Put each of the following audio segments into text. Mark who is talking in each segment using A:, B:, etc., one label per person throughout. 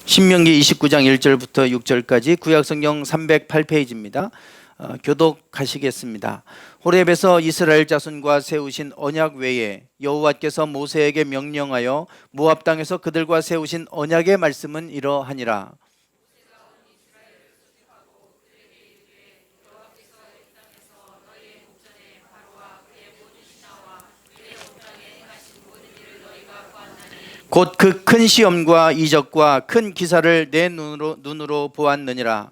A: 신명기 29장 1절부터 6절까지 구약성경 308페이지입니다. 교독하시겠습니다. 호렙에서 이스라엘 자손과 세우신 언약 외에 여호와께서 모세에게 명령하여 모압 땅에서 그들과 세우신 언약의 말씀은 이러하니라. 곧 그 큰 시험과 이적과 큰 기사를 내 눈으로 보았느니라.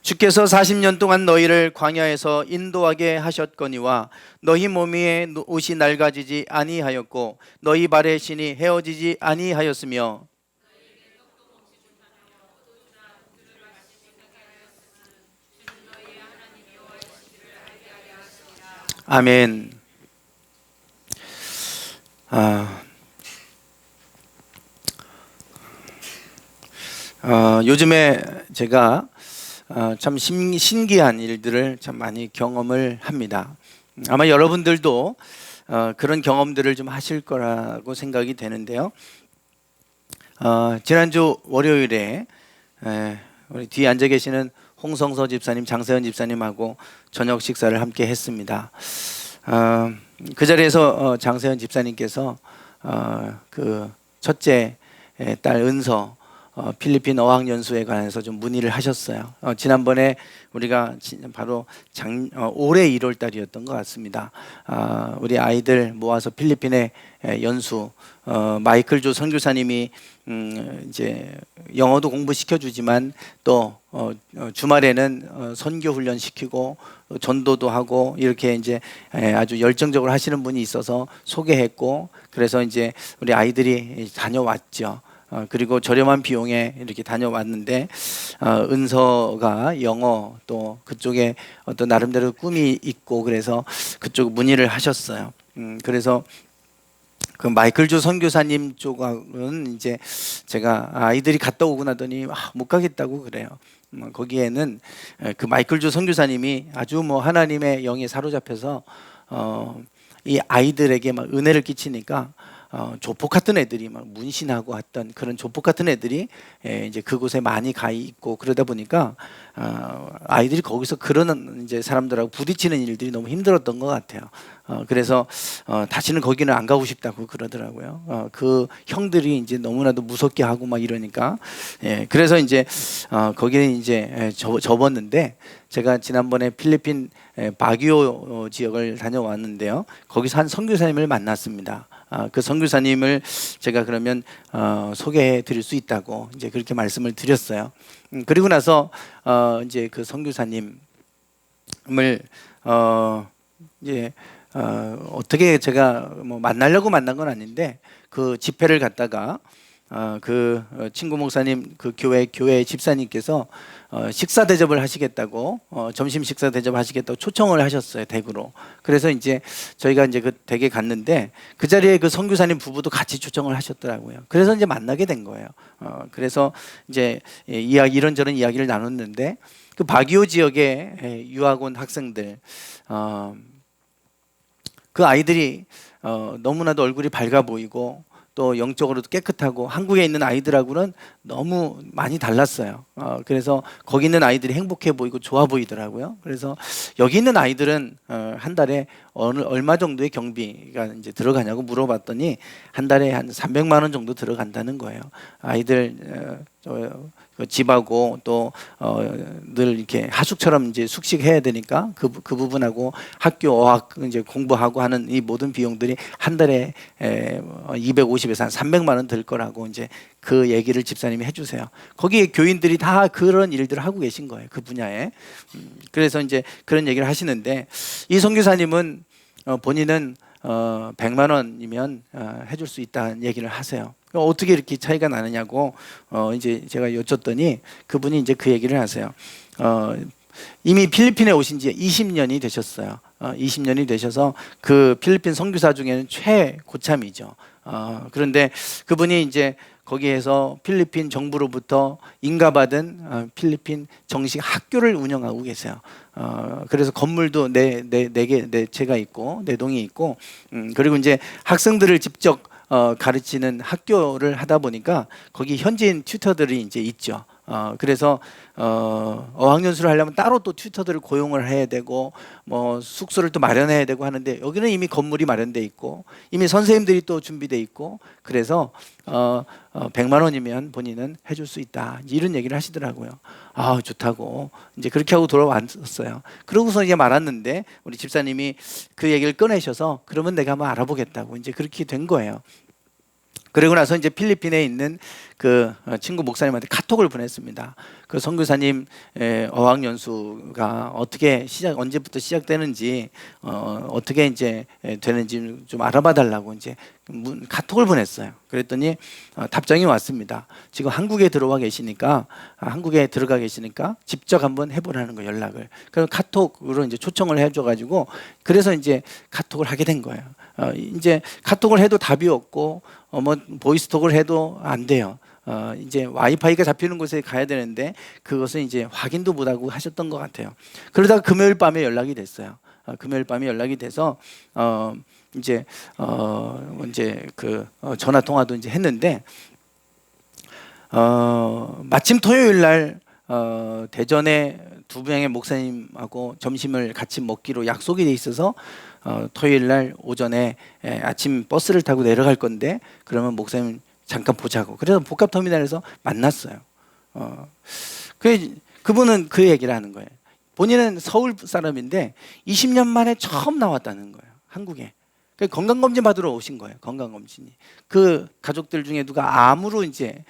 A: 주께서 40년 동안 너희를 광야에서 인도하게 하셨거니와 너희 몸 위에 옷이 낡아지지 아니하였고 너희 발의 신이 헤어지지 아니하였으며 아멘. 요즘에 제가 참 신기한 일들을 참 많이 경험을 합니다. 아마 여러분들도 그런 경험들을 좀 하실 거라고 생각이 되는데요. 지난주 월요일에 우리 뒤에 앉아 계시는 홍성서 집사님, 장세현 집사님하고 저녁 식사를 함께 했습니다. 그 자리에서 장세현 집사님께서 그 첫째 딸 은서 필리핀 어학연수에 관해서 좀 문의를 하셨어요. 지난번에 우리가 바로 올해 1월 달이었던 것 같습니다. 우리 아이들 모아서 필리핀에 연수, 마이클 조 선교사님이 이제 영어도 공부시켜 주지만 또 주말에는 선교 훈련 시키고 전도도 하고 이렇게 이제 아주 열정적으로 하시는 분이 있어서 소개했고, 그래서 이제 우리 아이들이 다녀왔죠. 그리고 저렴한 비용에 이렇게 다녀왔는데 은서가 영어 또 그쪽에 어떤 나름대로 꿈이 있고 그래서 그쪽 문의를 하셨어요. 그래서 그 마이클 조 선교사님 쪽은 이제 제가 아이들이 갔다 오고 나더니 못 가겠다고 그래요. 거기에는 그 마이클 조 선교사님이 아주 하나님의 영에 사로잡혀서 이 아이들에게 막 은혜를 끼치니까 조폭 같은 애들이 막 문신하고 했던 그런 조폭 같은 애들이 이제 그곳에 많이 가 있고 그러다 보니까 아이들이 거기서 그런 이제 사람들하고 부딪히는 일들이 너무 힘들었던 것 같아요. 그래서 다시는 거기는 안 가고 싶다고 그러더라고요. 그 형들이 이제 너무나도 무섭게 하고 막 이러니까 그래서 이제 거기는 이제 접었는데, 제가 지난번에 필리핀 바기오 지역을 다녀왔는데요. 거기서 한 선교사님을 만났습니다. 그 선교사님을 제가 그러면 소개해 드릴 수 있다고 이제 그렇게 말씀을 드렸어요. 그리고 나서 이제 그 선교사님을 이제 어떻게 제가 만나려고 만난 건 아닌데 그 집회를 갔다가 그 친구 목사님 그 교회 집사님께서 식사 대접을 하시겠다고 점심 식사 대접 하시겠다고 초청을 하셨어요, 댁으로. 그래서 이제 저희가 이제 그 댁에 갔는데 그 자리에 그 선교사님 부부도 같이 초청을 하셨더라고요. 그래서 이제 만나게 된 거예요. 그래서 이제 이런저런 이야기를 나눴는데 그 바기오 지역의 유학 온 학생들, 그 아이들이 너무나도 얼굴이 밝아 보이고 또 영적으로도 깨끗하고 한국에 있는 아이들하고는 너무 많이 달랐어요. 그래서 거기 있는 아이들이 행복해 보이고 좋아 보이더라고요. 그래서 여기 있는 아이들은 한 달에 얼마 정도의 경비가 이제 들어가냐고 물어봤더니 한 달에 한 300만 원 정도 들어간다는 거예요. 아이들 집하고 또 늘 이렇게 하숙처럼 이제 숙식해야 되니까 그 부분하고 학교 어학 이제 공부하고 하는 이 모든 비용들이 한 달에 250에서 한 300만 원 들 거라고 이제 그 얘기를 집사님이 해주세요. 거기에 교인들이 다 그런 일들을 하고 계신 거예요, 그 분야에. 그래서 이제 그런 얘기를 하시는데 이 선교사님은 본인은 100만 원이면 해줄 수 있다는 얘기를 하세요. 어떻게 이렇게 차이가 나느냐고 이제 제가 여쭸더니 그분이 이제 그 얘기를 하세요. 이미 필리핀에 오신 지 20년이 되셨어요. 20년이 되셔서 그 필리핀 선교사 중에는 최고참이죠. 그런데 그분이 이제 거기에서 필리핀 정부로부터 인가받은 필리핀 정식 학교를 운영하고 계세요. 그래서 건물도 네 채가 있고 네 동이 있고, 그리고 이제 학생들을 직접 가르치는 학교를 하다 보니까 거기 현지인 튜터들이 이제 있죠. 그래서 어학연수를 하려면 따로 또 튜터들을 고용을 해야 되고 뭐 숙소를 또 마련해야 되고 하는데, 여기는 이미 건물이 마련돼 있고 이미 선생님들이 또 준비돼 있고, 그래서 100만 원이면 본인은 해줄 수 있다, 이런 얘기를 하시더라고요. 아, 좋다고 이제 그렇게 하고 돌아왔었어요. 그러고서 이제 말았는데 우리 집사님이 그 얘기를 꺼내셔서 그러면 내가 한번 알아보겠다고 이제 그렇게 된 거예요. 그리고 나서 이제 필리핀에 있는 그 친구 목사님한테 카톡을 보냈습니다. 그 선교사님 어학연수가 어떻게 언제부터 시작되는지, 어떻게 이제 되는지 좀 알아봐 달라고 이제 카톡을 보냈어요. 그랬더니 답장이 왔습니다. 지금 한국에 들어가 계시니까 직접 한번 해보라는 거, 연락을. 그래서 카톡으로 이제 초청을 해줘가지고 그래서 이제 카톡을 하게 된 거예요. 이제 카톡을 해도 답이 없고 뭐 보이스톡을 해도 안 돼요. 이제 와이파이가 잡히는 곳에 가야 되는데 그것은 이제 확인도 못하고 하셨던 것 같아요. 그러다가 금요일 밤에 연락이 됐어요. 금요일 밤에 연락이 돼서 이제 그 전화 통화도 이제 했는데 마침 토요일 날 대전에 두 명의 목사님하고 점심을 같이 먹기로 약속이 돼 있어서 토요일 날 오전에 아침 버스를 타고 내려갈 건데 그러면 목사님 잠깐 보자고. 그래서 복합터미널에서 만났어요. 그분은 그 얘기를 하는 거예요. 본인은 서울 사람인데 20년 만에 처음 나왔다는 거예요, 한국에. 건강검진 받으러 오신 거예요. 건강검진이. 그 가족들 중에 누가 암으로 이제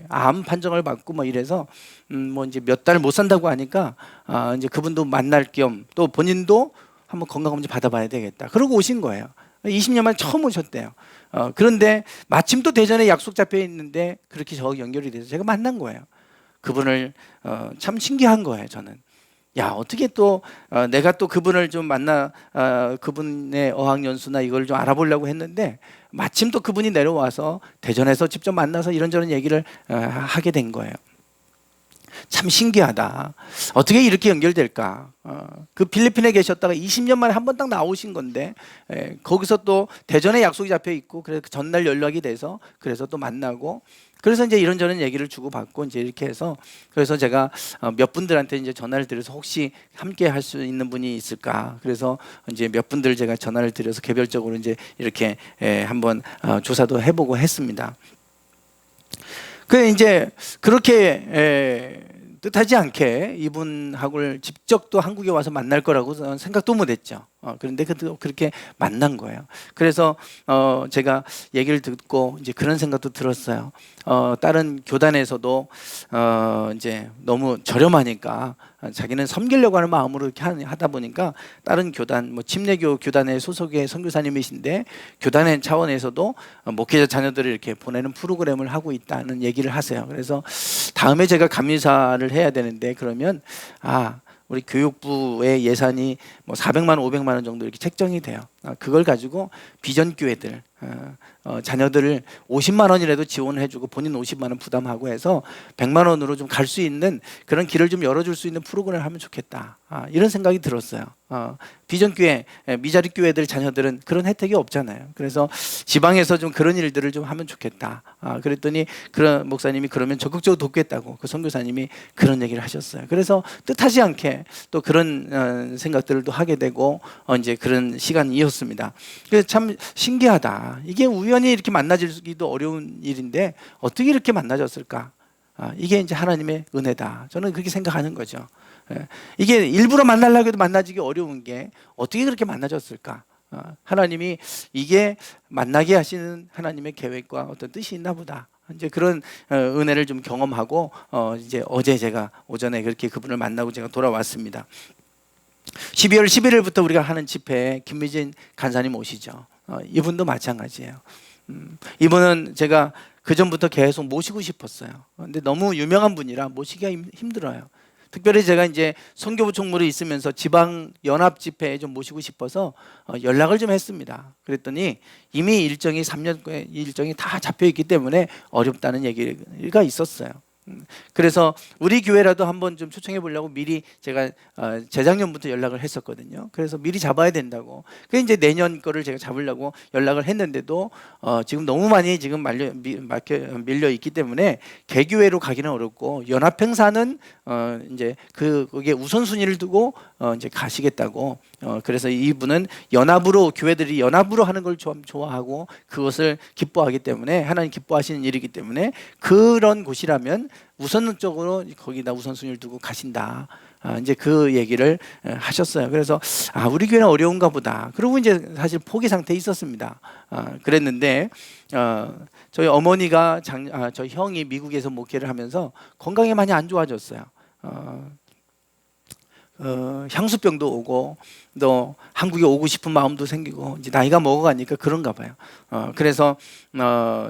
A: 암 판정을 받고 뭐 이래서 뭐 이제 몇 달 못 산다고 하니까 이제 그분도 만날 겸 또 본인도 한번 건강검진 받아봐야 되겠다. 그러고 오신 거예요. 20년 만에 처음 오셨대요. 그런데 마침 또 대전에 약속 잡혀 있는데 그렇게 저 연결이 돼서 제가 만난 거예요. 그분을 참 신기한 거예요, 저는. 야, 어떻게 또 내가 또 그분을 좀 만나 그분의 어학연수나 이걸 좀 알아보려고 했는데 마침 또 그분이 내려와서 대전에서 직접 만나서 이런저런 얘기를 하게 된 거예요. 참 신기하다. 어떻게 이렇게 연결될까? 그 필리핀에 계셨다가 20년 만에 한 번 딱 나오신 건데 거기서 또 대전에 약속이 잡혀 있고, 그래서 전날 연락이 돼서 그래서 또 만나고, 그래서 이제 이런저런 얘기를 주고받고 이제 이렇게 해서, 그래서 제가 몇 분들한테 이제 전화를 드려서 혹시 함께 할 수 있는 분이 있을까? 그래서 이제 몇 분들 제가 전화를 드려서 개별적으로 이제 이렇게 한번 조사도 해보고 했습니다. 그 이제 그렇게 뜻하지 않게 이분하고를 직접 또 한국에 와서 만날 거라고 생각도 못했죠. 그런데 그렇게 만난 거예요. 그래서 제가 얘기를 듣고 이제 그런 생각도 들었어요. 다른 교단에서도 이제 너무 저렴하니까 자기는 섬기려고 하는 마음으로 이렇게 하다 보니까 다른 교단, 뭐 침례교 교단의 소속의 선교사님이신데 교단의 차원에서도 목회자 자녀들을 이렇게 보내는 프로그램을 하고 있다는 얘기를 하세요. 그래서 다음에 제가 감리사를 해야 되는데 그러면 우리 교육부의 예산이 뭐 400만 원, 500만 원 정도 이렇게 책정이 돼요. 그걸 가지고 비전 교회들 자녀들을 50만 원이라도 지원을 해주고 본인 50만 원 부담하고 해서 100만 원으로 좀 갈 수 있는 그런 길을 좀 열어줄 수 있는 프로그램을 하면 좋겠다. 이런 생각이 들었어요. 비전 교회, 미자립 교회들 자녀들은 그런 혜택이 없잖아요. 그래서 지방에서 좀 그런 일들을 좀 하면 좋겠다. 그랬더니 그런 목사님이 그러면 적극적으로 돕겠다고 그 선교사님이 그런 얘기를 하셨어요. 그래서 뜻하지 않게 또 그런 생각들을 또 하게 되고 이제 그런 시간이었습니다. 그래서 참 신기하다. 이게 우연히 이렇게 만나지기도 어려운 일인데 어떻게 이렇게 만나졌을까? 이게 이제 하나님의 은혜다. 저는 그렇게 생각하는 거죠. 이게 일부러 만나려고 해도 만나지기 어려운 게 어떻게 그렇게 만나졌을까? 하나님이 이게 만나게 하시는 하나님의 계획과 어떤 뜻이 있나 보다. 이제 그런 은혜를 좀 경험하고 이제 어제 제가 오전에 그렇게 그분을 만나고 제가 돌아왔습니다. 12월 11일부터 우리가 하는 집회에 김미진 간사님 오시죠. 이분도 마찬가지예요. 이분은 제가 그 전부터 계속 모시고 싶었어요. 근데 너무 유명한 분이라 모시기가 힘들어요. 특별히 제가 이제 선교부 총무로 있으면서 지방 연합 집회에 좀 모시고 싶어서 연락을 좀 했습니다. 그랬더니 이미 일정이 3년 일정이 다 잡혀 있기 때문에 어렵다는 얘기가 있었어요. 그래서 우리 교회라도 한번 좀 초청해 보려고 미리 제가 재작년부터 연락을 했었거든요. 그래서 미리 잡아야 된다고. 그 이제 내년 거를 제가 잡으려고 연락을 했는데도 지금 너무 많이 지금 밀려 있기 때문에 개교회로 가기는 어렵고 연합 행사는 이제 그게 우선순위를 두고 이제 가시겠다고. 그래서 이분은 연합으로 교회들이 연합으로 하는 걸 좀 좋아하고 그것을 기뻐하기 때문에 하나님 기뻐하시는 일이기 때문에 그런 곳이라면 우선적으로 거기다 우선순위를 두고 가신다. 이제 그 얘기를 하셨어요. 그래서 우리 교회는 어려운가 보다. 그리고 이제 사실 포기 상태에 있었습니다. 그랬는데 저희 어머니가 저희 형이 미국에서 목회를 하면서 건강이 많이 안 좋아졌어요. 향수병도 오고 또 한국에 오고 싶은 마음도 생기고 이제 나이가 먹어가니까 그런가 봐요. 그래서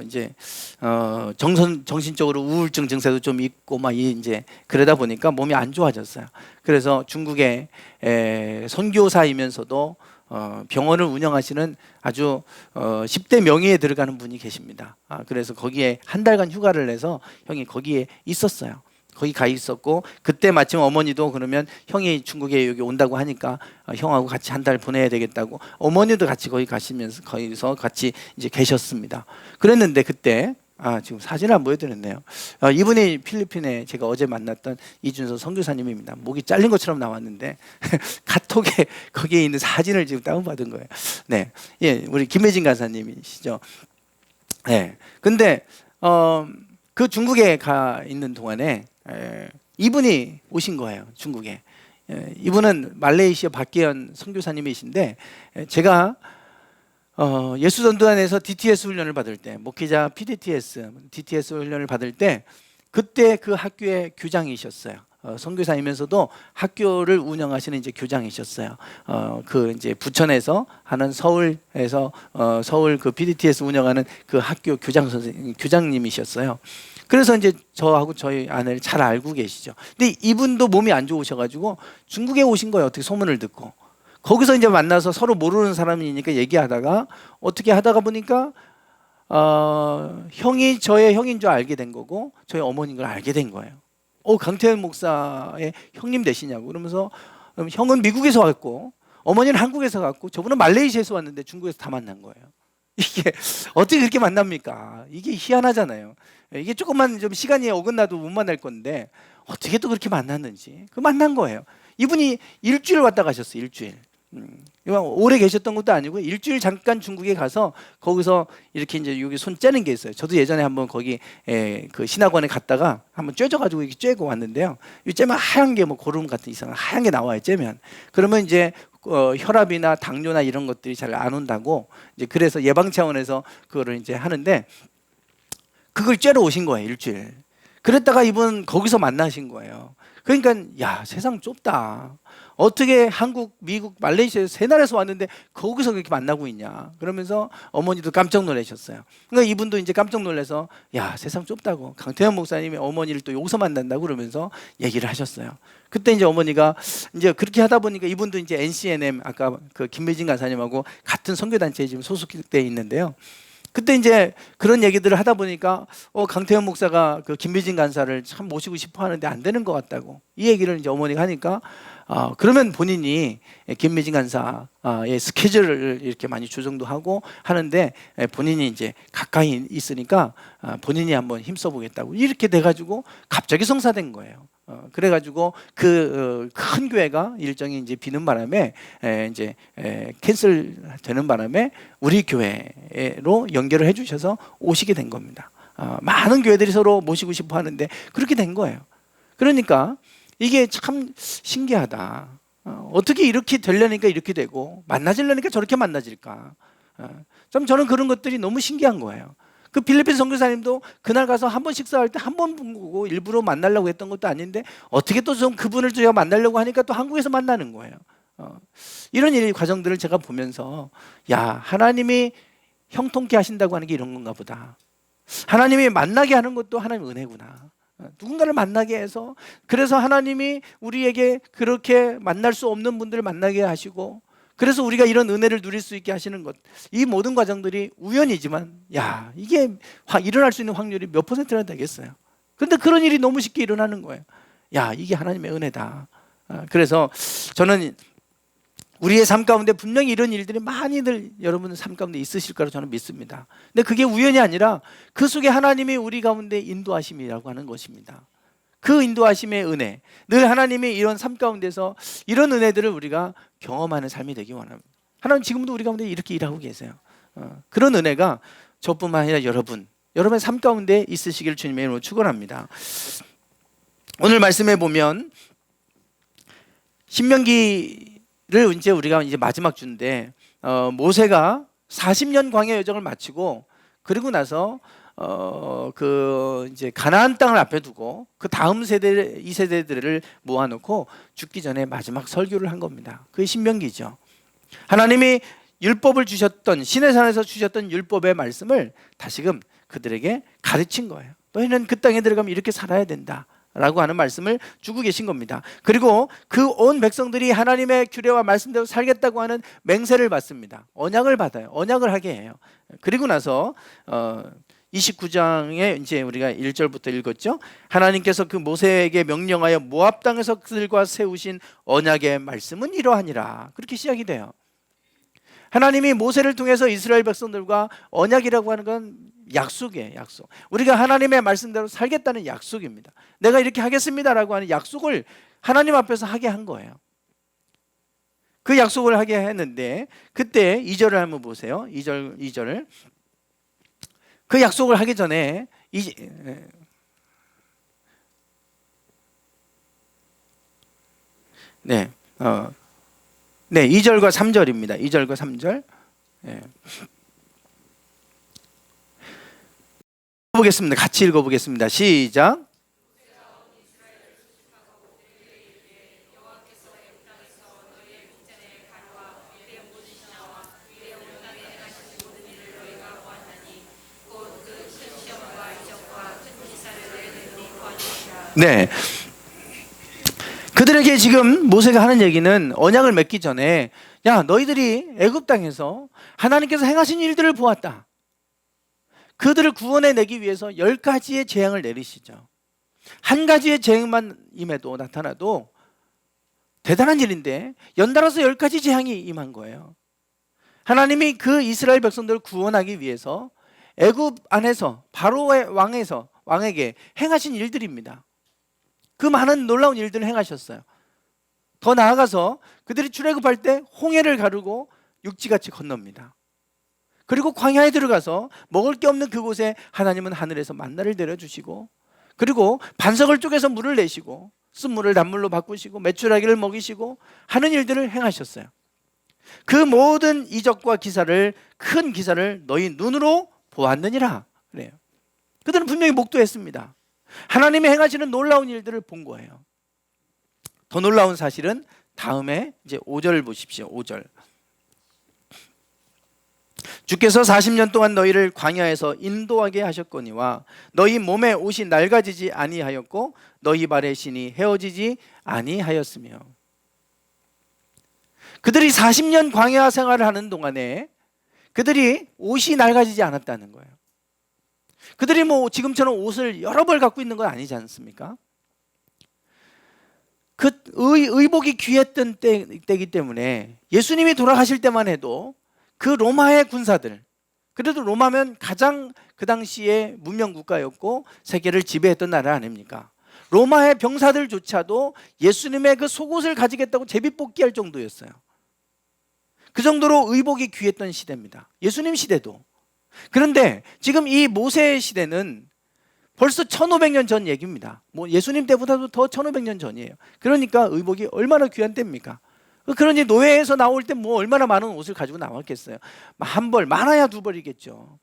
A: 이제 정신적으로 우울증 증세도 좀 있고 막 이제 그러다 보니까 몸이 안 좋아졌어요. 그래서 중국에 선교사이면서도 병원을 운영하시는 아주 10대 명의에 들어가는 분이 계십니다. 그래서 거기에 한 달간 휴가를 내서 형이 거기에 있었어요. 거기 가 있었고 그때 마침 어머니도 그러면 형이 중국에 여기 온다고 하니까 형하고 같이 한 달 보내야 되겠다고 어머니도 같이 거기 가시면서 거기서 같이 이제 계셨습니다. 그랬는데 그때 지금 사진을 안 보여드렸네요. 이분이 필리핀에 제가 어제 만났던 이준서 선교사님입니다. 목이 잘린 것처럼 나왔는데 카톡에 거기에 있는 사진을 지금 다운받은 거예요. 네, 예, 우리 김혜진 간사님이시죠. 네, 근데 그 중국에 가 있는 동안에 이분이 오신 거예요. 중국에. 이분은 말레이시아 박계현 선교사님이신데 제가 예수전도단에서 DTS 훈련을 받을 때 목회자 DTS 훈련을 받을 때 그때 그 학교의 교장이셨어요. 선교사이면서도 학교를 운영하시는 이제 교장이셨어요. 그 이제 부천에서 하는 서울에서 서울 그 BDTS 운영하는 그 학교 교장님이셨어요. 그래서 이제 저하고 저희 아내를 잘 알고 계시죠. 근데 이분도 몸이 안 좋으셔가지고 중국에 오신 거예요. 어떻게 소문을 듣고. 거기서 이제 만나서 서로 모르는 사람이니까 얘기하다가 어떻게 하다가 보니까 형이 저의 형인 줄 알게 된 거고 저희 어머니인 걸 알게 된 거예요. 강태현 목사의 형님 되시냐고 그러면서 형은 미국에서 왔고 어머니는 한국에서 갔고 저분은 말레이시아에서 왔는데 중국에서 다 만난 거예요. 이게 어떻게 그렇게 만납니까? 이게 희한하잖아요. 이게 조금만 좀 시간이 어긋나도 못 만날 건데 어떻게 또 그렇게 만났는지 그 만난 거예요. 이분이 일주일 왔다 가셨어요. 일주일. 오래 계셨던 것도 아니고 일주일 잠깐 중국에 가서 거기서 이렇게 이제 여기 손 째는 게 있어요. 저도 예전에 한번 거기 그 신학원에 갔다가 한번 쬐져가지고 이렇게 쬐고 왔는데요. 이 째면 하얀 게 뭐 고름 같은 이상한 하얀 게 나와요. 째면 그러면 이제 혈압이나 당뇨나 이런 것들이 잘 안 온다고 이제 그래서 예방 차원에서 그거를 이제 하는데 그걸 쬐러 오신 거예요. 일주일. 그랬다가 이분 거기서 만나신 거예요. 그러니까 야 세상 좁다. 어떻게 한국, 미국, 말레이시아에서 세 나라에서 왔는데 거기서 그렇게 만나고 있냐. 그러면서 어머니도 깜짝 놀라셨어요. 그러니까 이분도 이제 깜짝 놀라서 야 세상 좁다고 강태현 목사님이 어머니를 또 여기서 만난다고 그러면서 얘기를 하셨어요. 그때 이제 어머니가 이제 그렇게 하다 보니까 이분도 이제 NCNM 아까 그 김매진 간사님하고 같은 선교단체에 지금 소속돼 있는데요. 그때 이제 그런 얘기들을 하다 보니까 강태현 목사가 그 김미진 간사를 참 모시고 싶어 하는데 안 되는 것 같다고 이 얘기를 이제 어머니가 하니까 그러면 본인이 김미진 간사의 스케줄을 이렇게 많이 조정도 하고 하는데 본인이 이제 가까이 있으니까 본인이 한번 힘써 보겠다고 이렇게 돼가지고 갑자기 성사된 거예요. 그래가지고 그 큰 교회가 일정이 이제 비는 바람에 이제 캔슬 되는 바람에 우리 교회로 연결을 해주셔서 오시게 된 겁니다. 많은 교회들이 서로 모시고 싶어 하는데 그렇게 된 거예요. 그러니까 이게 참 신기하다. 어떻게 이렇게 되려니까 이렇게 되고 만나지려니까 저렇게 만나질까. 참 저는 그런 것들이 너무 신기한 거예요. 그 필리핀 선교사님도 그날 가서 한 번 식사할 때 한 번 본 거고 일부러 만나려고 했던 것도 아닌데 어떻게 또 좀 그분을 제가 만나려고 하니까 또 한국에서 만나는 거예요. 이런 일 과정들을 제가 보면서 야 하나님이 형통케 하신다고 하는 게 이런 건가 보다. 하나님이 만나게 하는 것도 하나님의 은혜구나. 누군가를 만나게 해서, 그래서 하나님이 우리에게 그렇게 만날 수 없는 분들을 만나게 하시고, 그래서 우리가 이런 은혜를 누릴 수 있게 하시는 것, 이 모든 과정들이 우연이지만 이게 일어날 수 있는 확률이 몇 퍼센트나 되겠어요. 그런데 그런 일이 너무 쉽게 일어나는 거예요. 이게 하나님의 은혜다. 그래서 저는 우리의 삶 가운데 분명히 이런 일들이 많이들 여러분의 삶 가운데 있으실 거라고 저는 믿습니다. 근데 그게 우연이 아니라 그 속에 하나님이 우리 가운데 인도하심이라고 하는 것입니다. 그 인도하심의 은혜, 늘 하나님이 이런 삶 가운데서 이런 은혜들을 우리가 경험하는 삶이 되기 원합니다. 하나님 지금도 우리 가운데 이렇게 일하고 계세요. 그런 은혜가 저뿐만 아니라 여러분의 삶 가운데 있으시기를 주님의 이름으로 축원합니다. 오늘 말씀에 보면 신명기를 이제 우리가 이제 마지막 주인데, 모세가 40년 광야 여정을 마치고, 그리고 나서 이제 가나안 땅을 앞에 두고 그 다음 세대, 이 세대들을 모아놓고 죽기 전에 마지막 설교를 한 겁니다. 그게 신명기죠. 하나님이 율법을 주셨던, 시내산에서 주셨던 율법의 말씀을 다시금 그들에게 가르친 거예요. 너희는 그 땅에 들어가면 이렇게 살아야 된다 라고 하는 말씀을 주고 계신 겁니다. 그리고 그 온 백성들이 하나님의 규례와 말씀대로 살겠다고 하는 맹세를 받습니다. 언약을 받아요. 언약을 하게 해요. 그리고 나서 29장에 이제 우리가 1절부터 읽었죠. 하나님께서 그 모세에게 명령하여 모압 땅에서 그들과 세우신 언약의 말씀은 이러하니라. 그렇게 시작이 돼요. 하나님이 모세를 통해서 이스라엘 백성들과 언약이라고 하는 건 약속이에요. 약속. 우리가 하나님의 말씀대로 살겠다는 약속입니다. 내가 이렇게 하겠습니다라고 하는 약속을 하나님 앞에서 하게 한 거예요. 그 약속을 하게 했는데, 그때 2절을 한번 보세요. 2절을. 그 약속을 하기 전에 네, 2절과 3절입니다. 2절과 3절. 보겠습니다. 같이 읽어보겠습니다. 시작. 네. 그들에게 지금 모세가 하는 얘기는, 언약을 맺기 전에 너희들이 애굽 땅에서 하나님께서 행하신 일들을 보았다. 그들을 구원해 내기 위해서 10가지의 재앙을 내리시죠. 한 가지의 재앙만 임해도, 나타나도 대단한 일인데 연달아서 10가지 재앙이 임한 거예요. 하나님이 그 이스라엘 백성들을 구원하기 위해서 애굽 안에서 바로의 왕에게 행하신 일들입니다. 그 많은 놀라운 일들을 행하셨어요. 더 나아가서 그들이 출애굽할 때 홍해를 가르고 육지같이 건넙니다. 그리고 광야에 들어가서 먹을 게 없는 그곳에 하나님은 하늘에서 만나를 내려주시고, 그리고 반석을 쪼개서 물을 내시고 쓴물을 단물로 바꾸시고 메추라기를 먹이시고 하는 일들을 행하셨어요. 그 모든 이적과 기사를, 큰 기사를 너희 눈으로 보았느니라 그래요. 그들은 분명히 목도했습니다. 하나님이 행하시는 놀라운 일들을 본 거예요. 더 놀라운 사실은 다음에 이제 5절을 보십시오. 5절. 주께서 40년 동안 너희를 광야에서 인도하게 하셨거니와 너희 몸에 옷이 낡아지지 아니하였고 너희 발의 신이 헤어지지 아니하였으며. 그들이 40년 광야 생활을 하는 동안에 그들이 옷이 낡아지지 않았다는 거예요. 그들이 지금처럼 옷을 여러 벌 갖고 있는 건 아니지 않습니까? 그 의복이 귀했던 때이기 때문에 예수님이 돌아가실 때만 해도 그 로마의 군사들, 그래도 로마면 가장 그 당시에 문명 국가였고 세계를 지배했던 나라 아닙니까? 로마의 병사들조차도 예수님의 그 속옷을 가지겠다고 제비뽑기할 정도였어요. 그 정도로 의복이 귀했던 시대입니다. 예수님 시대도. 그런데 지금 이 모세의 시대는 벌써 1500년 전 얘기입니다. 예수님 때보다도 더 1500년 전이에요. 그러니까 의복이 얼마나 귀한 때입니까? 그러니 노예에서 나올 때 얼마나 많은 옷을 가지고 나왔겠어요. 한 벌, 많아야 두 벌이겠죠.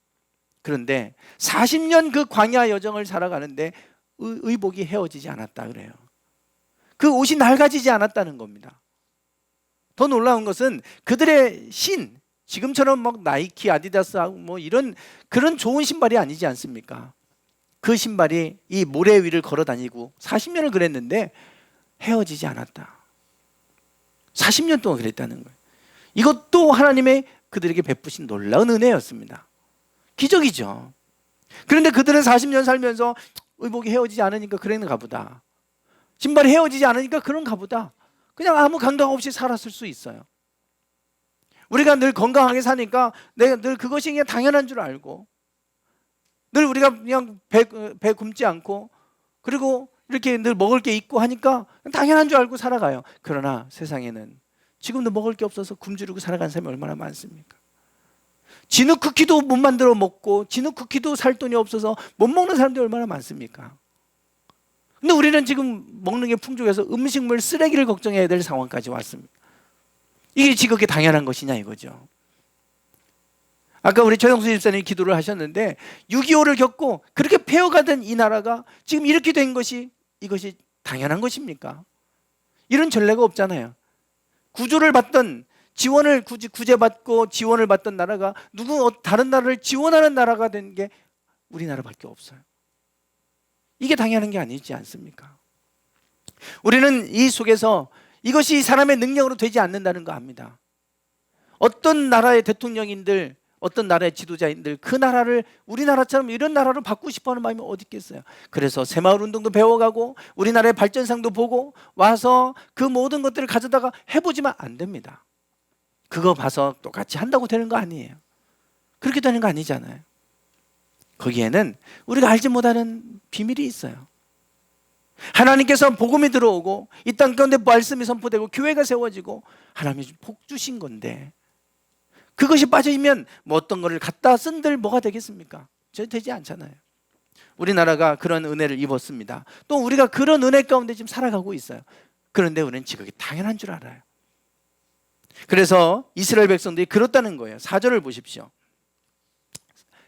A: 그런데 40년 그 광야 여정을 살아가는데 의복이 헤어지지 않았다 그래요. 그 옷이 낡아지지 않았다는 겁니다. 더 놀라운 것은 그들의 신, 지금처럼 나이키, 아디다스하고 이런 그런 좋은 신발이 아니지 않습니까? 그 신발이 이 모래 위를 걸어 다니고 40년을 그랬는데 헤어지지 않았다. 40년 동안 그랬다는 거예요. 이것도 하나님의 그들에게 베푸신 놀라운 은혜였습니다. 기적이죠. 그런데 그들은 40년 살면서 의복이 헤어지지 않으니까 그랬는가 보다, 신발이 헤어지지 않으니까 그런가 보다, 그냥 아무 감각 없이 살았을 수 있어요. 우리가 늘 건강하게 사니까 내가 늘 그것이 그냥 당연한 줄 알고, 늘 우리가 그냥 배 굶지 않고, 그리고 이렇게 늘 먹을 게 있고 하니까 당연한 줄 알고 살아가요. 그러나 세상에는 지금도 먹을 게 없어서 굶주리고 살아가는 사람이 얼마나 많습니까? 진흙 쿠키도 못 만들어 먹고, 진흙 쿠키도 살 돈이 없어서 못 먹는 사람들이 얼마나 많습니까? 근데 우리는 지금 먹는 게 풍족해서 음식물 쓰레기를 걱정해야 될 상황까지 왔습니다. 이게 지극히 당연한 것이냐 이거죠. 아까 우리 최영수 집사님이 기도를 하셨는데 6.25를 겪고 그렇게 폐허가던 이 나라가 지금 이렇게 된 것이, 이것이 당연한 것입니까? 이런 전례가 없잖아요. 구조를 받던, 지원을 구제받고 지원을 받던 나라가 다른 나라를 지원하는 나라가 된 게 우리나라밖에 없어요. 이게 당연한 게 아니지 않습니까? 우리는 이 속에서 이것이 사람의 능력으로 되지 않는다는 거 압니다. 어떤 나라의 대통령인들, 어떤 나라의 지도자인들 그 나라를 우리나라처럼 이런 나라로 바꾸고 싶어하는 마음이 어디 있겠어요. 그래서 새마을운동도 배워가고 우리나라의 발전상도 보고 와서 그 모든 것들을 가져다가 해보지만 안 됩니다. 그거 봐서 똑같이 한다고 되는 거 아니에요. 그렇게 되는 거 아니잖아요. 거기에는 우리가 알지 못하는 비밀이 있어요. 하나님께서 복음이 들어오고 이 땅 가운데 말씀이 선포되고 교회가 세워지고 하나님이 복 주신 건데, 그것이 빠져있으면 뭐 어떤 거를 갖다 쓴들 뭐가 되겠습니까? 저 되지 않잖아요. 우리나라가 그런 은혜를 입었습니다. 또 우리가 그런 은혜 가운데 지금 살아가고 있어요. 그런데 우리는 지극히 당연한 줄 알아요. 그래서 이스라엘 백성들이 그렇다는 거예요. 4절을 보십시오.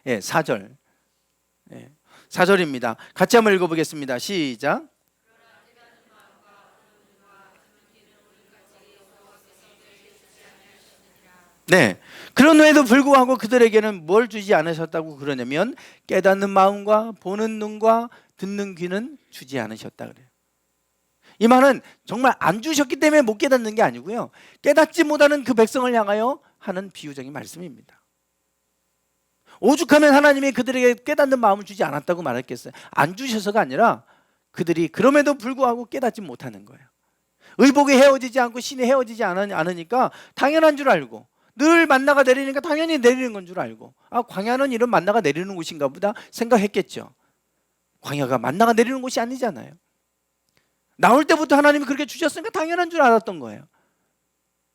A: 4절. 4절입니다. 같이 한번 읽어보겠습니다. 시작. 네, 그런 후에도 불구하고 그들에게는 뭘 주지 않으셨다고 그러냐면 깨닫는 마음과 보는 눈과 듣는 귀는 주지 않으셨다 그래요. 이 말은 정말 안 주셨기 때문에 못 깨닫는 게 아니고요, 깨닫지 못하는 그 백성을 향하여 하는 비유적인 말씀입니다. 오죽하면 하나님이 그들에게 깨닫는 마음을 주지 않았다고 말했겠어요. 안 주셔서가 아니라 그들이 그럼에도 불구하고 깨닫지 못하는 거예요. 의복이 헤어지지 않고 신이 헤어지지 않으니까 당연한 줄 알고, 늘 만나가 내리니까 당연히 내리는 건 줄 알고, 광야는 이런 만나가 내리는 곳인가 보다 생각했겠죠. 광야가 만나가 내리는 곳이 아니잖아요. 나올 때부터 하나님이 그렇게 주셨으니까 당연한 줄 알았던 거예요.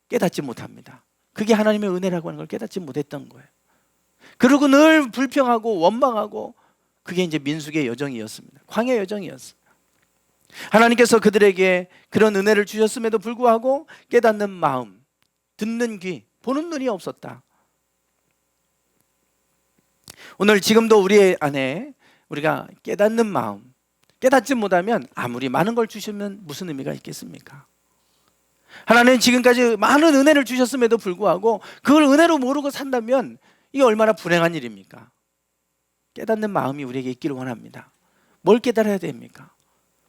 A: 깨닫지 못합니다. 그게 하나님의 은혜라고 하는 걸 깨닫지 못했던 거예요. 그리고 늘 불평하고 원망하고, 그게 이제 민수기의 여정이었습니다. 광야 여정이었어요. 하나님께서 그들에게 그런 은혜를 주셨음에도 불구하고 깨닫는 마음, 듣는 귀, 보는 눈이 없었다. 오늘 지금도 우리 안에 우리가 깨닫는 마음, 깨닫지 못하면 아무리 많은 걸 주시면 무슨 의미가 있겠습니까? 하나님은 지금까지 많은 은혜를 주셨음에도 불구하고 그걸 은혜로 모르고 산다면 이게 얼마나 불행한 일입니까? 깨닫는 마음이 우리에게 있기를 원합니다. 뭘 깨달아야 됩니까?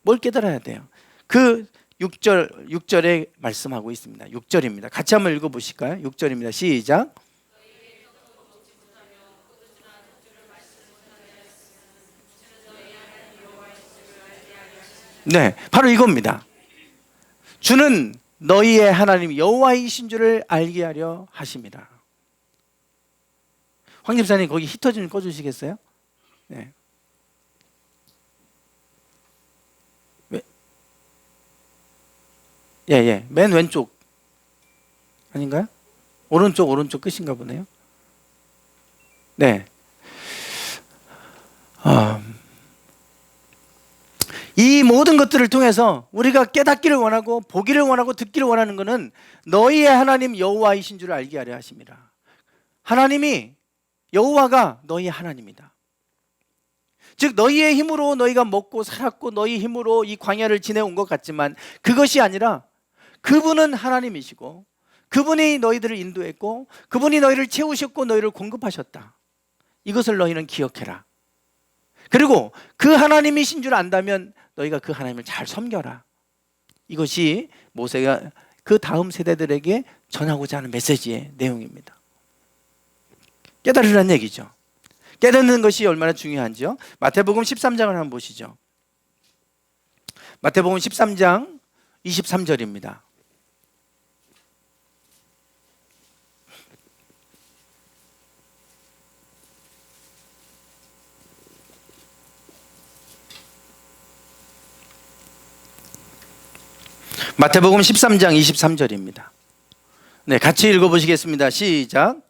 A: 뭘 깨달아야 돼요? 그 6절에 말씀하고 있습니다. 6절입니다. 같이 한번 읽어보실까요? 6절입니다. 시작. 네, 바로 이겁니다. 주는 너희의 하나님 여호와이신 줄을 알게 하려 하심이라. 황 집사님 거기 히터 좀 꺼주시겠어요? 네. 맨 왼쪽 아닌가요? 오른쪽 끝인가 보네요. 네. 이 모든 것들을 통해서 우리가 깨닫기를 원하고 보기를 원하고 듣기를 원하는 것은 너희의 하나님 여호와이신 줄 알게 하려 하심이라. 하나님이, 여호와가 너희의 하나님이다. 즉 너희의 힘으로 너희가 먹고 살았고 너희 힘으로 이 광야를 지내온 것 같지만 그것이 아니라 그분은 하나님이시고 그분이 너희들을 인도했고 그분이 너희를 채우셨고 너희를 공급하셨다. 이것을 너희는 기억해라. 그리고 그 하나님이신 줄 안다면 너희가 그 하나님을 잘 섬겨라. 이것이 모세가 그 다음 세대들에게 전하고자 하는 메시지의 내용입니다. 깨달으라는 얘기죠. 깨닫는 것이 얼마나 중요한지요. 마태복음 13장을 한번 보시죠. 마태복음 13장 23절입니다. 마태복음 13장 23절입니다. 네, 같이 읽어보시겠습니다. 시작.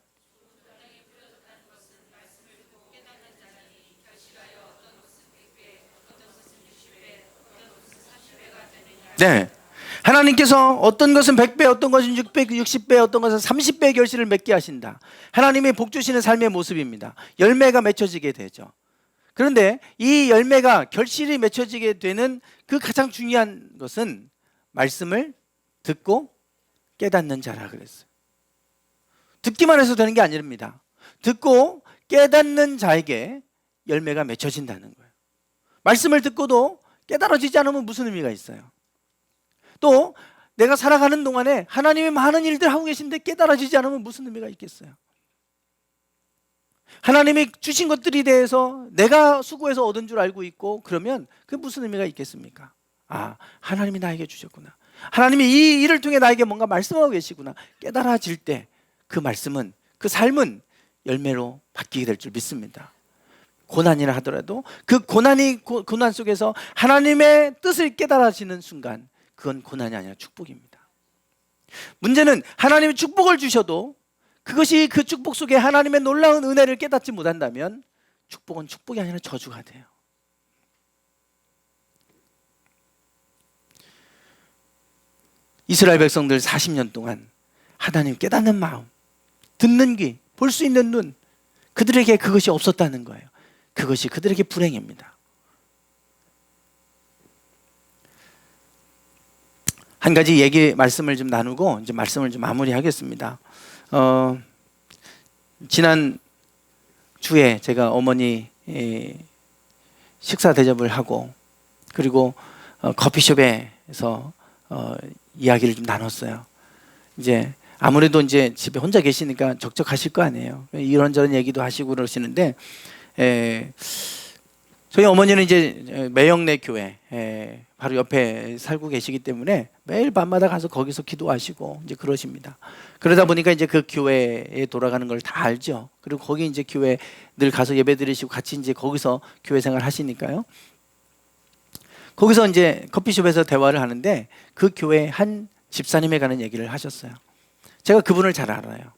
A: 네, 하나님께서 어떤 것은 100배, 어떤 것은 600, 60배, 어떤 것은 30배의 결실을 맺게 하신다. 하나님이 복 주시는 삶의 모습입니다. 열매가 맺혀지게 되죠. 그런데 이 열매가 결실이 맺혀지게 되는 그 가장 중요한 것은 말씀을 듣고 깨닫는 자라 그랬어요. 듣기만 해서 되는 게 아닙니다. 듣고 깨닫는 자에게 열매가 맺혀진다는 거예요. 말씀을 듣고도 깨달아지지 않으면 무슨 의미가 있어요? 또 내가 살아가는 동안에 하나님이 많은 일들 하고 계신데 깨달아지지 않으면 무슨 의미가 있겠어요? 하나님이 주신 것들에 대해서 내가 수고해서 얻은 줄 알고 있고 그러면 그게 무슨 의미가 있겠습니까? 아, 하나님이 나에게 주셨구나. 하나님이 이 일을 통해 나에게 뭔가 말씀하고 계시구나. 깨달아질 때 그 말씀은, 그 삶은 열매로 바뀌게 될 줄 믿습니다. 고난이라 하더라도 그 고난 속에서 하나님의 뜻을 깨달아지는 순간 그건 고난이 아니라 축복입니다. 문제는 하나님이 축복을 주셔도 그것이 그 축복 속에 하나님의 놀라운 은혜를 깨닫지 못한다면 축복은 축복이 아니라 저주가 돼요. 이스라엘 백성들 40년 동안 하나님 깨닫는 마음, 듣는 귀, 볼 수 있는 눈, 그들에게 그것이 없었다는 거예요. 그것이 그들에게 불행입니다. 한 가지 말씀을 좀 나누고 이제 말씀을 좀 마무리하겠습니다. 지난 주에 제가 어머니 식사 대접을 하고 그리고 커피숍에서 이야기를 좀 나눴어요. 이제 아무래도 이제 집에 혼자 계시니까 적적하실 거 아니에요. 이런저런 얘기도 하시고 그러시는데 저희 어머니는 이제 매영내 교회 바로 옆에 살고 계시기 때문에 매일 밤마다 가서 거기서 기도하시고 이제 그러십니다. 그러다 보니까 이제 그 교회에 돌아가는 걸 다 알죠. 그리고 거기 이제 교회 늘 가서 예배 드리시고 같이 이제 거기서 교회 생활 하시니까요. 거기서 이제 커피숍에서 대화를 하는데 그 교회 한 집사님에 관한 얘기를 하셨어요. 제가 그분을 잘 알아요.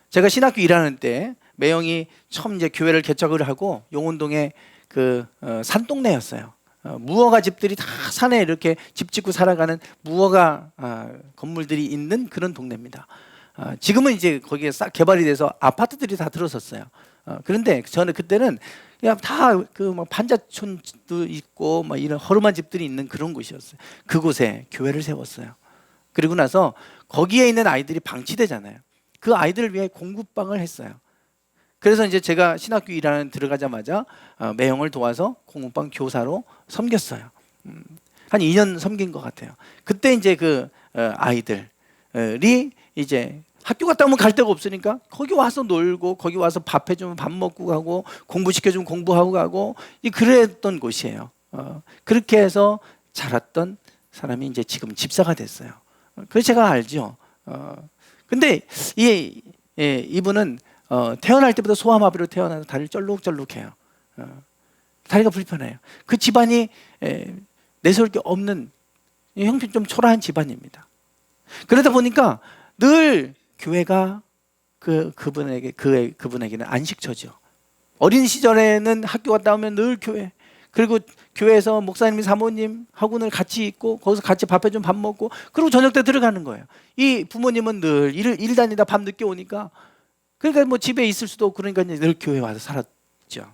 A: 제가 신학교 일하는 때 매영이 처음 이제 교회를 개척을 하고 용운동에 그 산동네였어요. 무허가 집들이 다 산에 이렇게 집 짓고 살아가는 무허가 건물들이 있는 그런 동네입니다. 지금은 이제 거기에 싹 개발이 돼서 아파트들이 다 들어섰어요. 그런데 저는 그때는 그냥 다 그 막 반자촌도 있고 막 이런 허름한 집들이 있는 그런 곳이었어요. 그곳에 교회를 세웠어요. 그리고 나서 거기에 있는 아이들이 방치되잖아요. 그 아이들을 위해 공부방을 했어요. 그래서 이제 제가 신학교 일하는 들어가자마자 매형을 도와서 공부방 교사로 섬겼어요. 한 2년 섬긴 것 같아요. 그때 이제 그 아이들이 이제 학교 갔다 오면 갈 데가 없으니까 거기 와서 놀고 거기 와서 밥 해주면 밥 먹고 가고 공부시켜주면 공부하고 가고 그랬던 곳이에요. 그렇게 해서 자랐던 사람이 이제 지금 집사가 됐어요. 그래서 제가 알죠. 근데 이분은 태어날 때부터 소아마비로 태어나서 다리를 쩔룩쩔룩해요. 다리가 불편해요. 그 집안이 내세울 게 없는 형편 좀 초라한 집안입니다. 그러다 보니까 늘 교회가 그분에게는 안식처죠. 어린 시절에는 학교 갔다 오면 늘 교회, 그리고 교회에서 목사님, 사모님 하고는 같이 있고 거기서 같이 밥 해주면 밥 먹고 그리고 저녁 때 들어가는 거예요. 이 부모님은 늘 일 다니다 밤 늦게 오니까 그러니까 뭐 집에 있을 수도 없고 그러니까 늘 교회 와서 살았죠.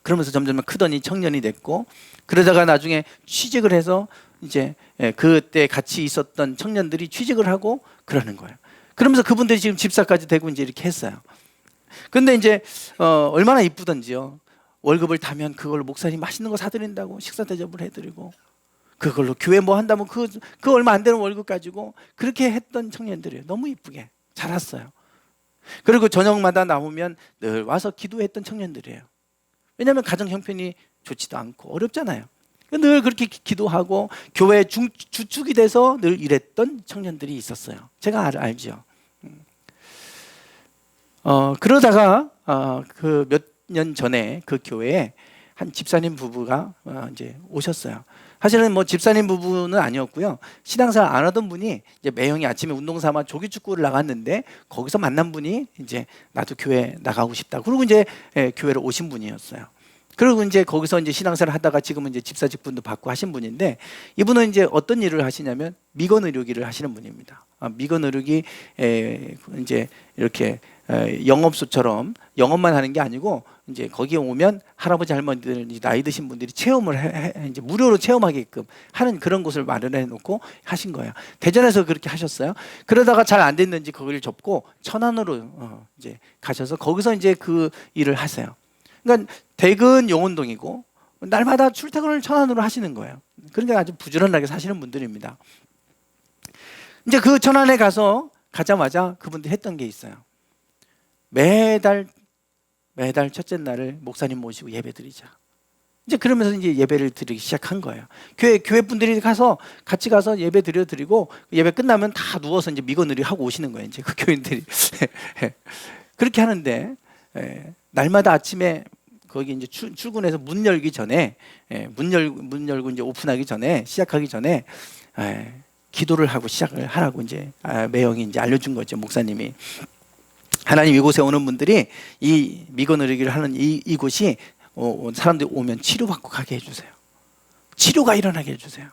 A: 그러면서 점점 크더니 청년이 됐고 그러다가 나중에 취직을 해서 이제 그때 같이 있었던 청년들이 취직을 하고 그러는 거예요. 그러면서 그분들이 지금 집사까지 되고 이제 이렇게 했어요. 근데 이제 얼마나 이쁘던지요. 월급을 타면 그걸로 목사님 맛있는 거 사드린다고 식사 대접을 해드리고, 그걸로 교회 뭐 한다면 그 얼마 안 되는 월급 가지고 그렇게 했던 청년들이에요. 너무 이쁘게 자랐어요. 그리고 저녁마다 나오면 늘 와서 기도했던 청년들이에요. 왜냐하면 가정 형편이 좋지도 않고 어렵잖아요. 늘 그렇게 기도하고 교회 주축이 돼서 늘 일했던 청년들이 있었어요. 제가 알죠. 그러다가 그 몇 년 전에 그 교회에 한 집사님 부부가 이제 오셨어요. 사실은 뭐 집사님 부부는 아니었고요. 신앙생활 안 하던 분이 이제 매형이 아침에 운동 삼아 조기 축구를 나갔는데 거기서 만난 분이 이제 나도 교회 나가고 싶다. 그리고 이제 교회로 오신 분이었어요. 그리고 이제 거기서 이제 신앙생활 하다가 지금은 이제 집사 직분도 받고 하신 분인데, 이분은 이제 어떤 일을 하시냐면 미건 의료기를 하시는 분입니다. 미건 의료기 이제 이렇게 영업소처럼 영업만 하는 게 아니고, 이제 거기에 오면 할아버지 할머니들 나이 드신 분들이 체험을 이제 무료로 체험하게끔 하는 그런 곳을 마련해 놓고 하신 거예요. 대전에서 그렇게 하셨어요. 그러다가 잘 안 됐는지 거기를 접고 천안으로 이제 가셔서 거기서 이제 그 일을 하세요. 그러니까 대근 용원동이고 날마다 출퇴근을 천안으로 하시는 거예요. 그러니까 아주 부지런하게 사시는 분들입니다. 이제 그 천안에 가자마자 그분들이 했던 게 있어요. 매달 첫째 날을 목사님 모시고 예배 드리자. 이제 그러면서 이제 예배를 드리기 시작한 거예요. 교회 분들이 같이 가서 예배 드리고 예배 끝나면 다 누워서 이제 미건의리 하고 오시는 거예요. 이제 그 교인들이 그렇게 하는데, 날마다 아침에 거기 이제 출근해서 문 열기 전에 문 열고 이제 오픈하기 전에 시작하기 전에 기도를 하고 시작을 하라고 이제 매형이 이제 알려준 거죠. 목사님이. 하나님, 이곳에 오는 분들이 이 미건 의료기를 하는 이곳이 사람들이 오면 치료받고 가게 해주세요. 치료가 일어나게 해주세요.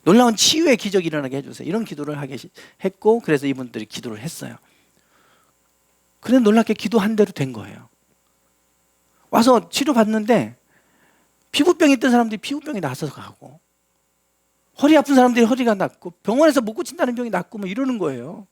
A: 놀라운 치유의 기적이 일어나게 해주세요. 이런 기도를 하게 했고, 그래서 이분들이 기도를 했어요. 그런데 놀랍게 기도한 대로 된 거예요. 와서 치료받는데 피부병이 있던 사람들이 피부병이 나서 가고, 허리 아픈 사람들이 허리가 낫고, 병원에서 못 고친다는 병이 낫고 뭐 이러는 거예요.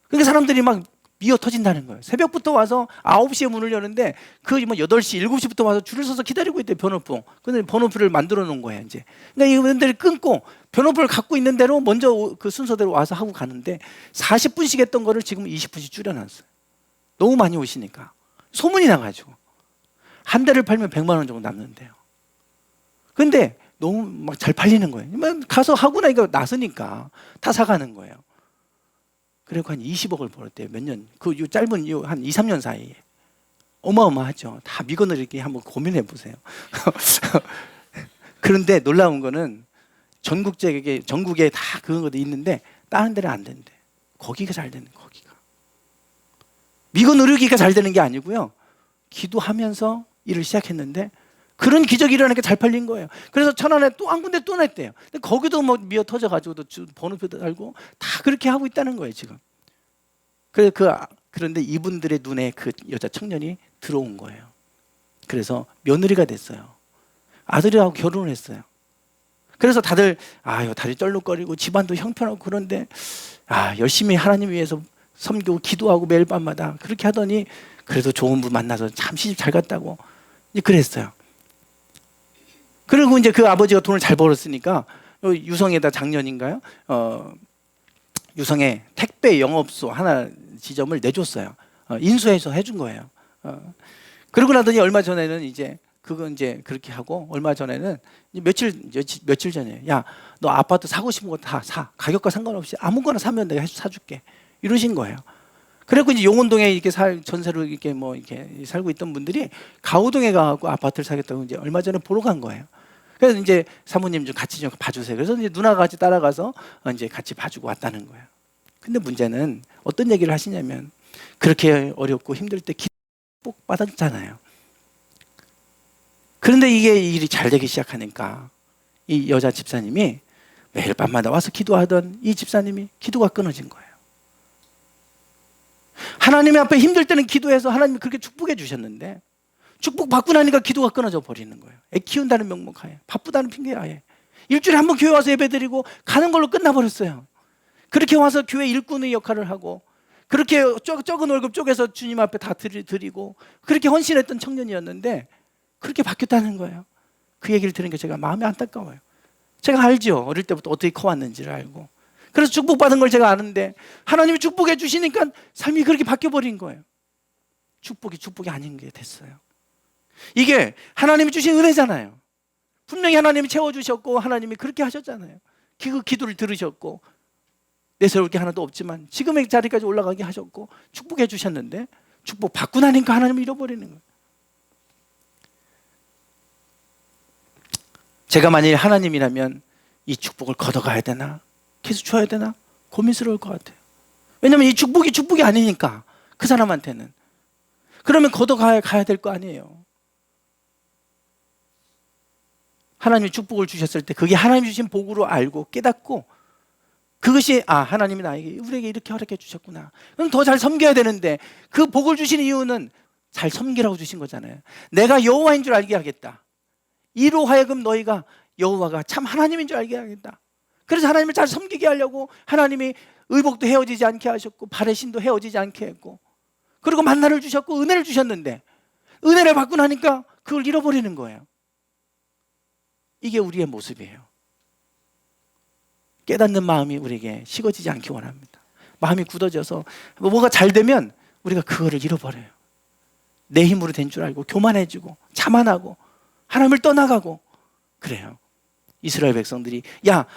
A: 그러니까 사람들이 막 미어 터진다는 거예요. 새벽부터 와서 9시에 문을 여는데 그 뭐 8시, 7시부터 와서 줄을 서서 기다리고 있대요. 번호표. 근데 번호표를 만들어 놓은 거예요, 이제. 그러니까 이분들이 끊고 번호표를 갖고 있는 대로 먼저 그 순서대로 와서 하고 가는데 40분씩 했던 거를 지금 20분씩 줄여놨어요. 너무 많이 오시니까. 소문이 나가지고. 한 대를 팔면 100만 원 정도 남는데요. 근데 너무 막 잘 팔리는 거예요. 가서 하고 나니까 나서니까 다 사가는 거예요. 그리고 한 20억을 벌었대요. 몇 년, 그 짧은 한 2, 3년 사이에. 어마어마하죠. 다 미건을 이렇게 한번 고민해 보세요. 그런데 놀라운 거는 전국에 다 그런 것도 있는데 다른 데는 안 된대. 거기가 잘 되는, 거기가. 미건 의료기가 잘 되는 게 아니고요. 기도하면서 일을 시작했는데 그런 기적이 일어나니까 잘 팔린 거예요. 그래서 천안에 또 한 군데 또 냈대요. 근데 거기도 뭐 미어 터져가지고 번호표도 달고 다 그렇게 하고 있다는 거예요, 지금. 그런데 이분들의 눈에 그 여자 청년이 들어온 거예요. 그래서 며느리가 됐어요. 아들이하고 결혼을 했어요. 그래서 다들 다리 쩔룩거리고 집안도 형편하고, 그런데 열심히 하나님 위해서 섬기고 기도하고 매일 밤마다 그렇게 하더니 그래도 좋은 분 만나서 참 시집 잘 갔다고 이제 그랬어요. 그리고 이제 그 아버지가 돈을 잘 벌었으니까 유성에다 작년인가요? 유성에 택배 영업소 하나 지점을 내줬어요. 인수해서 해준 거예요. 그러고 나더니 얼마 전에는 이제 그건 이제 그렇게 하고, 얼마 전에는 며칠 전에 야, 너 아파트 사고 싶은 거 다 사. 가격과 상관없이 아무거나 사면 내가 사줄게. 이러신 거예요. 그래고 이제 용원동에 이렇게 전세로 이렇게 뭐 이렇게 살고 있던 분들이 가우동에 가고 아파트를 사겠다고 이제 얼마 전에 보러 간 거예요. 그래서 이제 사모님 좀 같이 좀 봐주세요. 그래서 이제 누나가 같이 따라가서 이제 같이 봐주고 왔다는 거예요. 근데 문제는 어떤 얘기를 하시냐면, 그렇게 어렵고 힘들 때 기도 받았잖아요. 그런데 이게 일이 잘 되기 시작하니까 이 여자 집사님이 매일 밤마다 와서 기도하던 이 집사님이 기도가 끊어진 거예요. 하나님 앞에 힘들 때는 기도해서 하나님이 그렇게 축복해 주셨는데, 축복 받고 나니까 기도가 끊어져 버리는 거예요. 애 키운다는 명목하에, 바쁘다는 핑계하에 일주일에 한 번 교회 와서 예배드리고 가는 걸로 끝나버렸어요. 그렇게 와서 교회 일꾼의 역할을 하고 그렇게 적은 월급 쪼개서 주님 앞에 다 드리고 그렇게 헌신했던 청년이었는데 그렇게 바뀌었다는 거예요. 그 얘기를 들으니까 제가 마음이 안타까워요. 제가 알죠. 어릴 때부터 어떻게 커왔는지를 알고. 그래서 축복받은 걸 제가 아는데 하나님이 축복해 주시니까 삶이 그렇게 바뀌어버린 거예요. 축복이 아닌 게 됐어요. 이게 하나님이 주신 은혜잖아요. 분명히 하나님이 채워주셨고 하나님이 그렇게 하셨잖아요. 그 기도를 들으셨고 내세울 게 하나도 없지만 지금의 자리까지 올라가게 하셨고 축복해 주셨는데 축복 받고 나니까 하나님을 잃어버리는 거예요. 제가 만일 하나님이라면 이 축복을 걷어가야 되나? 계속 줘야 되나? 고민스러울 것 같아요. 왜냐하면 이 축복이 아니니까 그 사람한테는. 그러면 걷어가야 될 거 아니에요. 하나님이 축복을 주셨을 때 그게 하나님이 주신 복으로 알고 깨닫고 그것이 하나님이 우리에게 이렇게 허락해 주셨구나. 그럼 더 잘 섬겨야 되는데 그 복을 주신 이유는 잘 섬기라고 주신 거잖아요. 내가 여호와인 줄 알게 하겠다. 이로 하여금 너희가 여호와가 참 하나님인 줄 알게 하겠다. 그래서 하나님을 잘 섬기게 하려고 하나님이 의복도 헤어지지 않게 하셨고 발의 신도 헤어지지 않게 했고 그리고 만나를 주셨고 은혜를 주셨는데 은혜를 받고 나니까 그걸 잃어버리는 거예요. 이게 우리의 모습이에요. 깨닫는 마음이 우리에게 식어지지 않기 원합니다. 마음이 굳어져서 뭐가 잘 되면 우리가 그거를 잃어버려요. 내 힘으로 된 줄 알고 교만해지고 자만하고 하나님을 떠나가고 그래요. 이스라엘 백성들이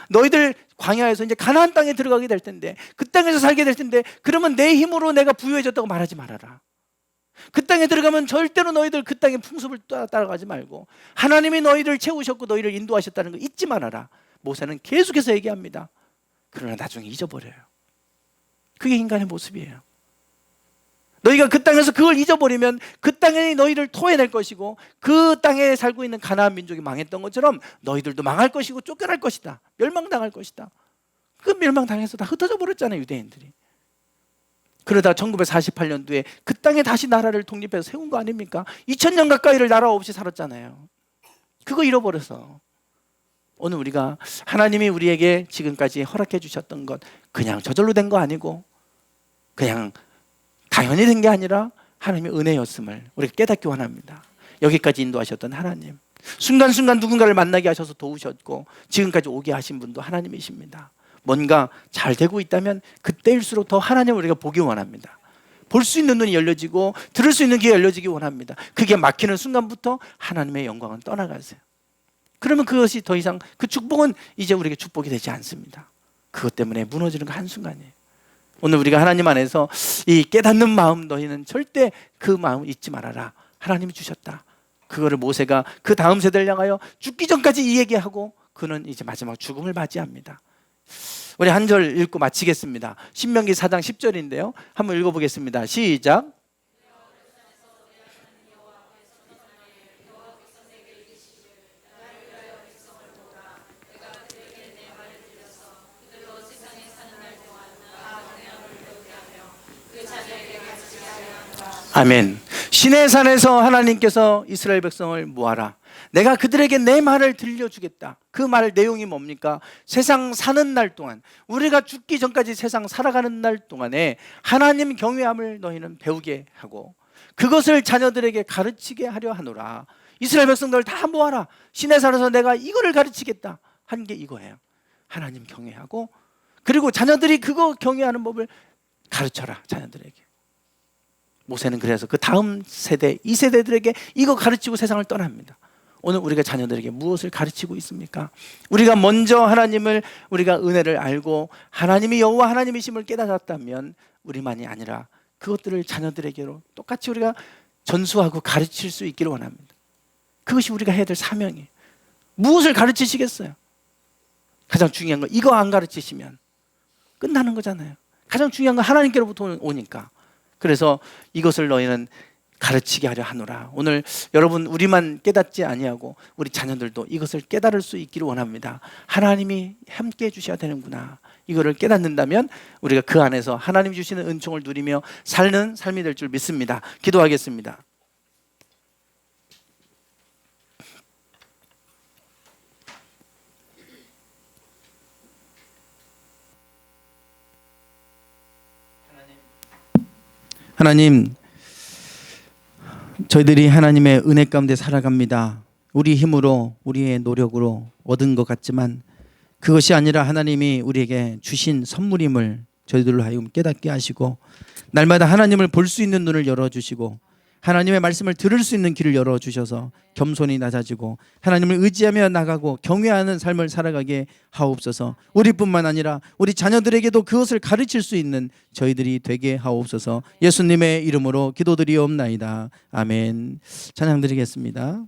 A: 너희들 광야에서 이제 가나안 땅에 들어가게 될 텐데 그 땅에서 살게 될 텐데 그러면 내 힘으로 내가 부유해졌다고 말하지 말아라. 그 땅에 들어가면 절대로 너희들 그 땅의 풍습을 따라가지 말고 하나님이 너희를 채우셨고 너희를 인도하셨다는 거 잊지 말아라. 모세는 계속해서 얘기합니다. 그러나 나중에 잊어버려요. 그게 인간의 모습이에요. 너희가 그 땅에서 그걸 잊어버리면 그 땅에 너희를 토해낼 것이고 그 땅에 살고 있는 가나안 민족이 망했던 것처럼 너희들도 망할 것이고 쫓겨날 것이다. 멸망당할 것이다. 그 멸망당해서 다 흩어져 버렸잖아요, 유대인들이. 그러다 1948년도에 그 땅에 다시 나라를 독립해서 세운 거 아닙니까? 2000년 가까이를 나라 없이 살았잖아요. 그거 잃어버려서 오늘 우리가 하나님이 우리에게 지금까지 허락해 주셨던 것 그냥 저절로 된 거 아니고 그냥 당연히 된 게 아니라 하나님의 은혜였음을 우리가 깨닫기 원합니다. 여기까지 인도하셨던 하나님, 순간순간 누군가를 만나게 하셔서 도우셨고 지금까지 오게 하신 분도 하나님이십니다. 뭔가 잘 되고 있다면 그때일수록 더 하나님을 우리가 보기 원합니다. 볼 수 있는 눈이 열려지고 들을 수 있는 귀가 열려지기 원합니다. 그게 막히는 순간부터 하나님의 영광은 떠나가세요. 그러면 그것이 더 이상 그 축복은 이제 우리에게 축복이 되지 않습니다. 그것 때문에 무너지는 거 한순간이에요. 오늘 우리가 하나님 안에서 이 깨닫는 마음 너희는 절대 그 마음을 잊지 말아라. 하나님이 주셨다. 그거를 모세가 그 다음 세대를 향하여 죽기 전까지 이 얘기하고 그는 이제 마지막 죽음을 맞이합니다. 우리 한 절 읽고 마치겠습니다. 신명기 4장 10절인데요. 한번 읽어보겠습니다. 시작. 아멘. 시내산에서 하나님께서 이스라엘 백성을 모아라. 내가 그들에게 내 말을 들려주겠다. 그 말 내용이 뭡니까? 세상 사는 날 동안, 우리가 죽기 전까지 세상 살아가는 날 동안에 하나님 경외함을 너희는 배우게 하고 그것을 자녀들에게 가르치게 하려 하노라. 이스라엘 백성들 다 모아라. 시내산에서 내가 이거를 가르치겠다 한 게 이거예요. 하나님 경외하고 그리고 자녀들이 그거 경외하는 법을 가르쳐라. 자녀들에게. 모세는 그래서 그 다음 세대, 이 세대들에게 이거 가르치고 세상을 떠납니다. 오늘 우리가 자녀들에게 무엇을 가르치고 있습니까? 우리가 먼저 하나님을, 우리가 은혜를 알고 하나님이 여호와 하나님이심을 깨달았다면 우리만이 아니라 그것들을 자녀들에게로 똑같이 우리가 전수하고 가르칠 수 있기를 원합니다. 그것이 우리가 해야 될 사명이에요. 무엇을 가르치시겠어요? 가장 중요한 건 이거 안 가르치시면 끝나는 거잖아요. 가장 중요한 건 하나님께로부터 오니까. 그래서 이것을 너희는 가르치게 하려 하노라. 오늘 여러분 우리만 깨닫지 아니하고 우리 자녀들도 이것을 깨달을 수 있기를 원합니다. 하나님이 함께 해주셔야 되는구나. 이거를 깨닫는다면 우리가 그 안에서 하나님이 주시는 은총을 누리며 사는 삶이 될 줄 믿습니다. 기도하겠습니다. 하나님, 저희들이 하나님의 은혜 가운데 살아갑니다. 우리 힘으로, 우리의 노력으로 얻은 것 같지만 그것이 아니라 하나님이 우리에게 주신 선물임을 저희들로 하여금 깨닫게 하시고, 날마다 하나님을 볼 수 있는 눈을 열어주시고, 하나님의 말씀을 들을 수 있는 길을 열어주셔서 겸손히 낮아지고 하나님을 의지하며 나가고 경외하는 삶을 살아가게 하옵소서. 우리뿐만 아니라 우리 자녀들에게도 그것을 가르칠 수 있는 저희들이 되게 하옵소서. 예수님의 이름으로 기도드리옵나이다. 아멘. 찬양 드리겠습니다.